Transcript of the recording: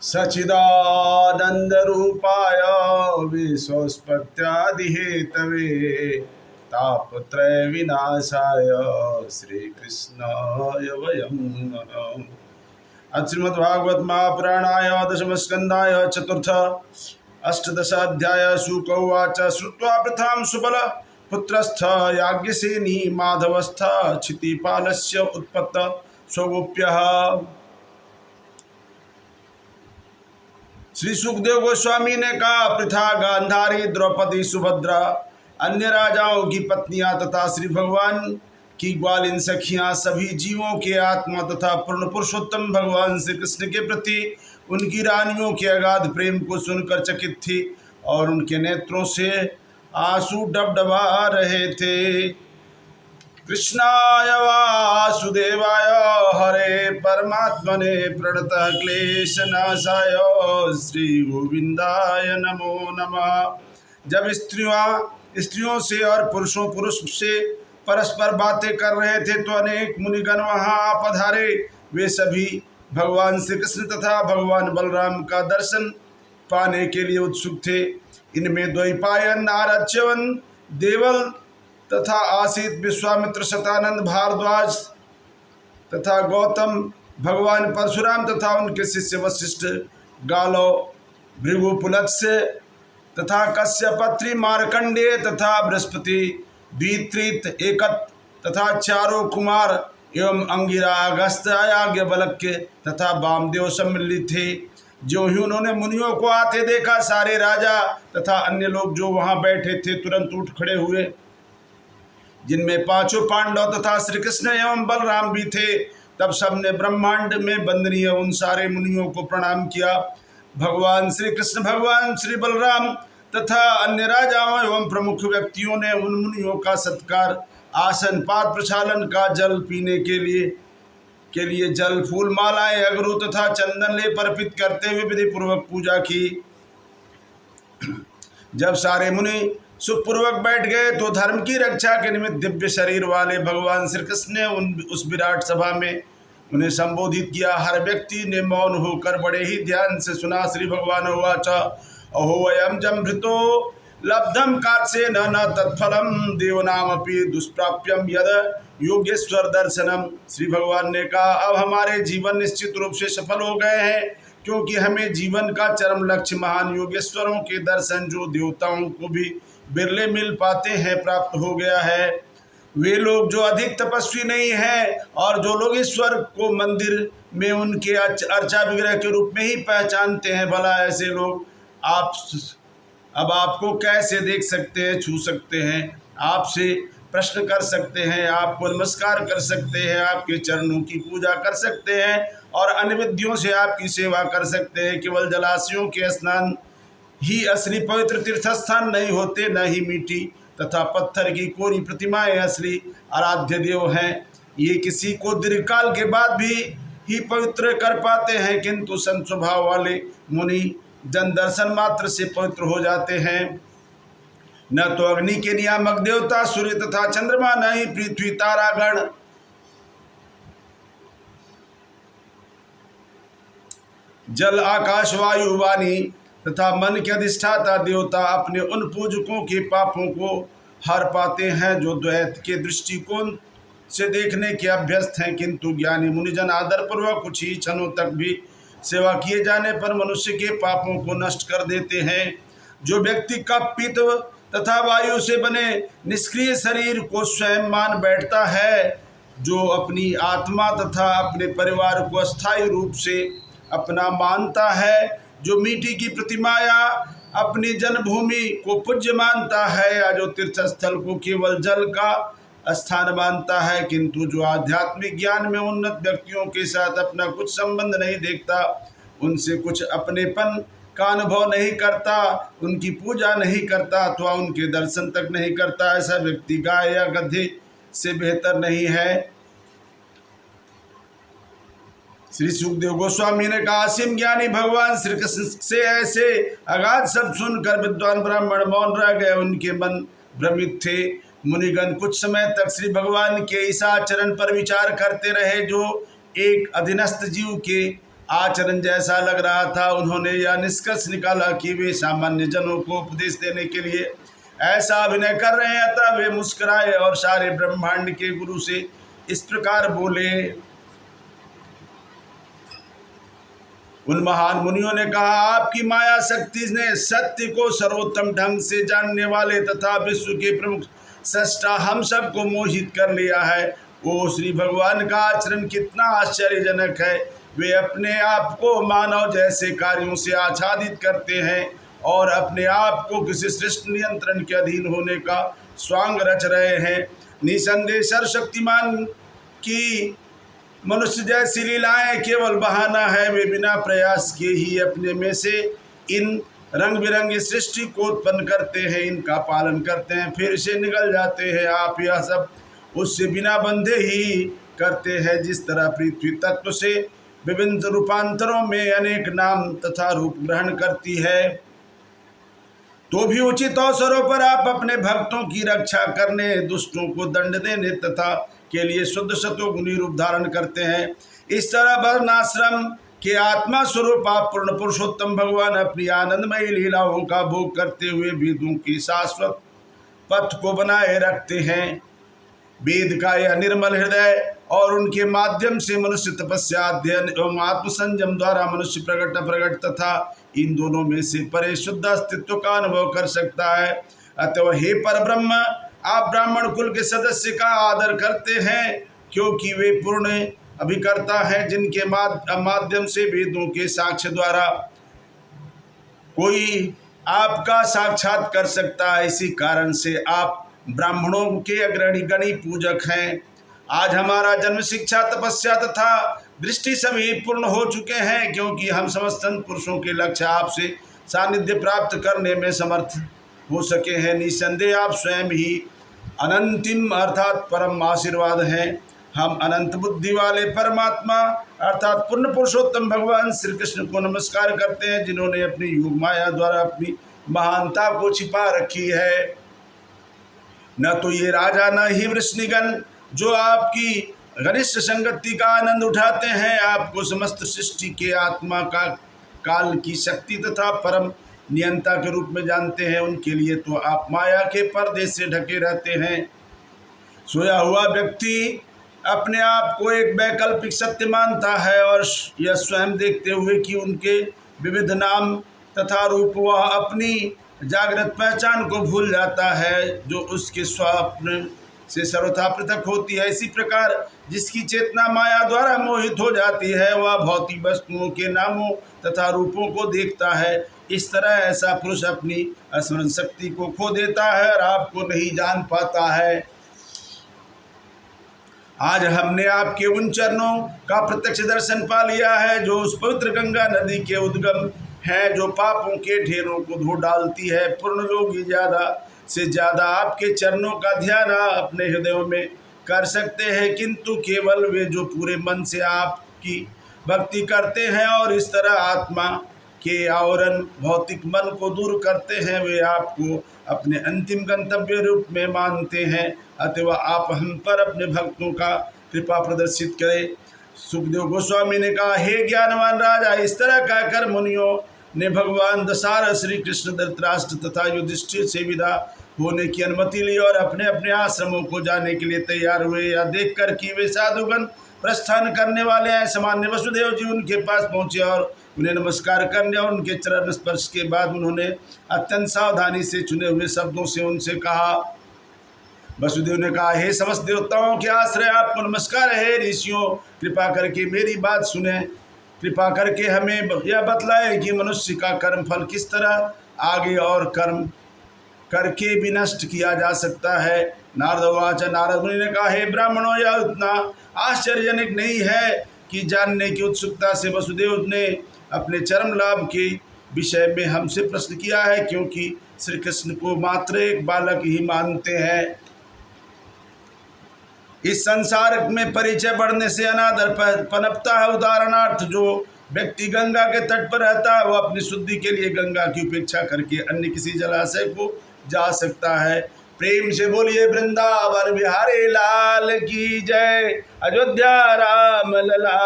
सच्चिदानंदरूपाय विश्वोत्पत्त्यादिहेतवे तापत्रय विनाशाय श्रीकृष्णाय वयं नमः। श्रीमद्भागवत महापुराणाय दशम स्कंदाय चतुर्थ अष्टदशाध्याय शुक उवाच श्रुत्वा प्रथां सुबल पुत्रस्थ याज्ञसेनी माधवस्थ क्षितिपालस्य उत्पत्त स्वगोप्यः। श्री सुखदेव गोस्वामी ने कहा, पृथा, गांधारी, द्रौपदी, सुभद्रा, अन्य राजाओं की पत्नियां तथा श्री भगवान की ग्वालिन सखियां सभी जीवों के आत्मा तथा पूर्ण पुरुषोत्तम भगवान श्री कृष्ण के प्रति उनकी रानियों के अगाध प्रेम को सुनकर चकित थी और उनके नेत्रों से आंसू डबडबा रहे थे। कृष्णाय वासुदेवाय हरे परमात्मने प्रणतः क्लेशनाशाय श्री गोविंदाय नमो नमः। जब स्त्रियों से और पुरुष से परस्पर बातें कर रहे थे तो अनेक मुनिगण वहां पधारे। वे सभी भगवान श्री कृष्ण तथा भगवान बलराम का दर्शन पाने के लिए उत्सुक थे। इनमें द्वैपायन, नारद, च्यवन, देवल तथा आसित, विश्वामित्र, शतानंद, भारद्वाज तथा गौतम, भगवान परशुराम तथा उनके शिष्य वशिष्ठ, गालो, भृगु, पुलत्स्य तथा कश्यप, अत्रि, मार्कंडेय तथा बृहस्पति, द्वित्रित, एकत तथा चारों कुमार एवं अंगिरा, अगस्त, याज्ञवल्क्य तथा वामदेव सम्मिलित थे। जो ही उन्होंने मुनियों को आते देखा, सारे राजा तथा अन्य लोग जो वहां बैठे थे तुरंत उठ खड़े हुए, जिनमें पांचों पांडव तथा श्री कृष्ण एवं बलराम भी थे। तब सबने ब्रह्मांड में वंदनीय उन सारे मुनियों को प्रणाम किया। भगवान श्री कृष्ण, भगवान श्री बलराम तथा अन्य राजाओं एवं प्रमुख व्यक्तियों ने उन मुनियों का सत्कार, आसन, पाद प्रक्षालन का जल पीने के लिए जल, फूल, मालाएं, अगरू तथा चंदन लेप अर्पित करते हुए विधि पूर्वक पूजा की। जब सारे मुनि सुखपूर्वक बैठ गए तो धर्म की रक्षा के निमित्त दिव्य शरीर वाले भगवान श्री कृष्ण ने उस विराट सभा में उन्हें संबोधित किया। हर व्यक्ति ने मौन होकर बड़े ही ध्यान से सुना। श्री भगवान उवाच, अहो वयम जम्भृतो लब्धम कात्सेन न तत्फलम देवनामपि दुष्प्राप्यम यद योगेश्वर दर्शनम। श्री भगवान ने कहा, अब हमारे जीवन निश्चित रूप से सफल हो गए हैं, क्योंकि हमें जीवन का चरम लक्ष्य महान योगेश्वरों के दर्शन, जो देवताओं को भी बिरले मिल पाते हैं, प्राप्त हो गया है। वे लोग जो अधिक तपस्वी नहीं हैं और जो लोग ईश्वर को मंदिर में उनके अर्चा विग्रह के रूप में ही पहचानते हैं, भला ऐसे लोग अब आपको कैसे देख सकते हैं, छू सकते हैं, आपसे प्रश्न कर सकते हैं, आपको नमस्कार कर सकते हैं, आपके चरणों की पूजा कर सकते हैं और अन्य विधियों से आपकी सेवा कर सकते हैं। केवल जलाशयों के स्नान ही असली पवित्र तीर्थस्थान नहीं होते, न ही मिट्टी तथा पत्थर की कोरी प्रतिमाएं असली आराध्य देव हैं। ये किसी को दीर्घकाल के बाद भी ही पवित्र कर पाते हैं, किंतु संत स्वभाव वाले मुनि जन दर्शन मात्र से पवित्र हो जाते हैं। न तो अग्नि के नियामक देवता सूर्य तथा चंद्रमा, न ही पृथ्वी, तारागण, जल, आकाश, वायु, वाणी तथा मन के अधिष्ठाता देवता अपने उन पूजकों के पापों को हर पाते हैं जो द्वैत के दृष्टिकोण से देखने के अभ्यस्त हैं। किंतु ज्ञानी मुनिजन आदर पूर्वक कुछ ही क्षणों तक भी सेवा किए जाने पर मनुष्य के पापों को नष्ट कर देते हैं। जो व्यक्ति कप, पित्त तथा वायु से बने निष्क्रिय शरीर को स्वयं मान बैठता है, जो अपनी आत्मा तथा अपने परिवार को अस्थायी रूप से अपना मानता है, जो मिट्टी की प्रतिमा या अपनी जन्मभूमि को पूज्य मानता है, या जो तीर्थस्थल को केवल जल का स्थान मानता है, किंतु जो आध्यात्मिक ज्ञान में उन्नत व्यक्तियों के साथ अपना कुछ संबंध नहीं देखता, उनसे कुछ अपनेपन का अनुभव नहीं करता, उनकी पूजा नहीं करता अथवा उनके दर्शन तक नहीं करता, ऐसा व्यक्ति गाय या गधे से बेहतर नहीं है। श्री सुखदेव गोस्वामी ने कहा, असीम ज्ञानी भगवान श्री कृष्ण से ऐसे अगाध शब्द सुनकर विद्वान ब्राह्मण मौन रह गए, उनके मन भ्रमित थे। मुनिगण कुछ समय तक श्री भगवान के इस आचरण पर विचार करते रहे, जो एक अधीनस्थ जीव के आचरण जैसा लग रहा था। उन्होंने यह निष्कर्ष निकाला कि वे सामान्य जनों को उपदेश देने के लिए ऐसा अभिनय कर रहे हैं। अतः वे मुस्कुराए और सारे ब्रह्मांड के गुरु से इस प्रकार बोले। उन महान मुनियों ने कहा, आपकी माया शक्ति ने सत्य को सर्वोत्तम ढंग से जानने वाले तथा विश्व के प्रमुख सृष्टा हम सबको मोहित कर लिया है। ओ श्री भगवान का आचरण कितना आश्चर्यजनक है। वे अपने आप को मानव जैसे कार्यों से आच्छादित करते हैं और अपने आप को किसी श्रेष्ठ नियंत्रण के अधीन होने का स्वांग रच रहे हैं। निसंदेह सर्वशक्तिमान की मनुष्य जैसी लीलाएं केवल बहाना है। वे बिना प्रयास किए ही अपने में से इन रंग बिरंगी सृष्टि को उत्पन्न करते हैं, इनका पालन करते हैं, फिर से निकल जाते हैं। आप यह सब उससे बिना बंधे ही करते हैं। जिस तरह पृथ्वी तत्व से विभिन्न रूपांतरों में अनेक नाम तथा रूप ग्रहण करती है, तो भी उचित अवसरों पर आप अपने भक्तों की रक्षा करने, दुष्टों को दंड देने तथा के लिए शुद्ध सतोगुणी रूप धारण करते हैं। इस तरह वर्णाश्रम के आत्मा स्वरूप आप पूर्ण पुरुषोत्तम भगवान अपनी आनंदमयी लीलाओं का भोग करते हुए वेदों की शाश्वत पथ को बनाए रखते हैं। वेद का यह निर्मल हृदय और उनके माध्यम से मनुष्य तपस्या, अध्ययन एवं आत्मसंयम द्वारा मनुष्य प्रकट अप्रकट तथा इन दोनों में से परे शुद्ध अस्तित्व का अनुभव कर सकता है। अतः हे परब्रह्म, आप ब्राह्मण कुल के सदस्य का आदर करते हैं, क्योंकि वे पूर्ण अभिकर्ता हैं, जिनके माध्यम से वेदों के साक्ष्य द्वारा कोई आपका साक्षात कर सकता है। इसी कारण से आप ब्राह्मणों के अग्रणी गणी पूजक हैं। आज हमारा जन्म, शिक्षा, तपस्या तथा दृष्टि सभी पूर्ण हो चुके हैं, क्योंकि हम समस्त पुरुषों के लक्ष्य आपसे सानिध्य प्राप्त करने में समर्थ हो सके हैं। निसंदेह आप स्वयं ही अनंतिम अर्थात परम आशीर्वाद हैं। हम अनंत बुद्धि वाले परमात्मा अर्थात पूर्ण पुरुषोत्तम भगवान श्री कृष्ण को नमस्कार करते हैं, जिन्होंने अपनी योग माया द्वारा अपनी महानता को छिपा रखी है। न तो ये राजा न ही वृष्णिगण जो आपकी घनिष्ठ संगति का आनंद उठाते हैं, आपको समस्त सृष्टि के आत्मा का काल की शक्ति तथा परम नियंता के रूप में जानते हैं। उनके लिए तो आप माया के पर्दे से ढके रहते हैं। सोया हुआ व्यक्ति अपने आप को एक वैकल्पिक सत्य मानता है और यह स्वयं देखते हुए कि उनके विविध नाम तथा रूप वह अपनी जागृत पहचान को भूल जाता है, जो उसके स्वप्न से सर्वथा पृथक होती है। इसी प्रकार जिसकी चेतना माया द्वारा मोहित हो जाती है, वह भौतिक वस्तुओं के नामों तथा रूपों को देखता है। इस तरह ऐसा पुरुष अपनी स्मरण शक्ति को खो देता है और आपको नहीं जान पाता है। आज हमने आपके उन चरणों का प्रत्यक्ष दर्शन पा लिया है, जो उस पवित्र गंगा नदी के उद्गम है, जो पापों के ढेरों को धो डालती है। पूर्ण योगी ज़्यादा से ज़्यादा आपके चरणों का ध्यान अपने हृदयों में कर सकते हैं, किंतु केवल वे जो पूरे मन से आपकी भक्ति करते हैं और इस तरह आत्मा के आवरण भौतिक मन को दूर करते हैं, वे आपको अपने अंतिम गंतव्य रूप में मानते हैं। अतः आप हम पर अपने भक्तों का कृपा प्रदर्शित करें। सुखदेव गोस्वामी ने कहा, हे ज्ञानवान राजा, इस तरह कहकर मुनियों ने भगवान दशरथ, श्री कृष्ण, धृतराष्ट्र तथा युधिष्ठिर से विदा होने की अनुमति ली और अपने अपने आश्रमों को जाने के लिए तैयार हुए। या देखकर कि वे साधुगण प्रस्थान करने वाले हैं, सामान्य वसुदेव जी उनके पास पहुँचे और उन्हें नमस्कार करने और उनके चरण स्पर्श के बाद उन्होंने अत्यंत सावधानी से चुने हुए शब्दों से उनसे कहा। वसुदेव ने कहा, हे समस्त देवताओं के आश्रय, आपको नमस्कार है। ऋषियों, कृपा करके मेरी बात सुने। कृपा करके हमें यह बतलाएं कि मनुष्य का कर्म फल किस तरह आगे और कर्म करके भी नष्ट किया जा सकता है। नारदवाच, नारद मुनि ने कहा, हे ब्राह्मणों, यह उतना आश्चर्यजनक नहीं है कि जानने की उत्सुकता से वसुदेव ने अपने चरम लाभ के विषय में हमसे प्रश्न किया है, क्योंकि श्री कृष्ण को मात्र एक बालक ही मानते हैं। इस संसार में परिचय बढ़ने से अनादर पनपता है। उदाहरणार्थ, जो व्यक्ति गंगा के तट पर रहता है, वह अपनी शुद्धि के लिए गंगा की उपेक्षा करके अन्य किसी जलाशय को जा सकता है। प्रेम से बोलिए वृंदावन बिहारी लाल की जय। अयोध्या राम लला।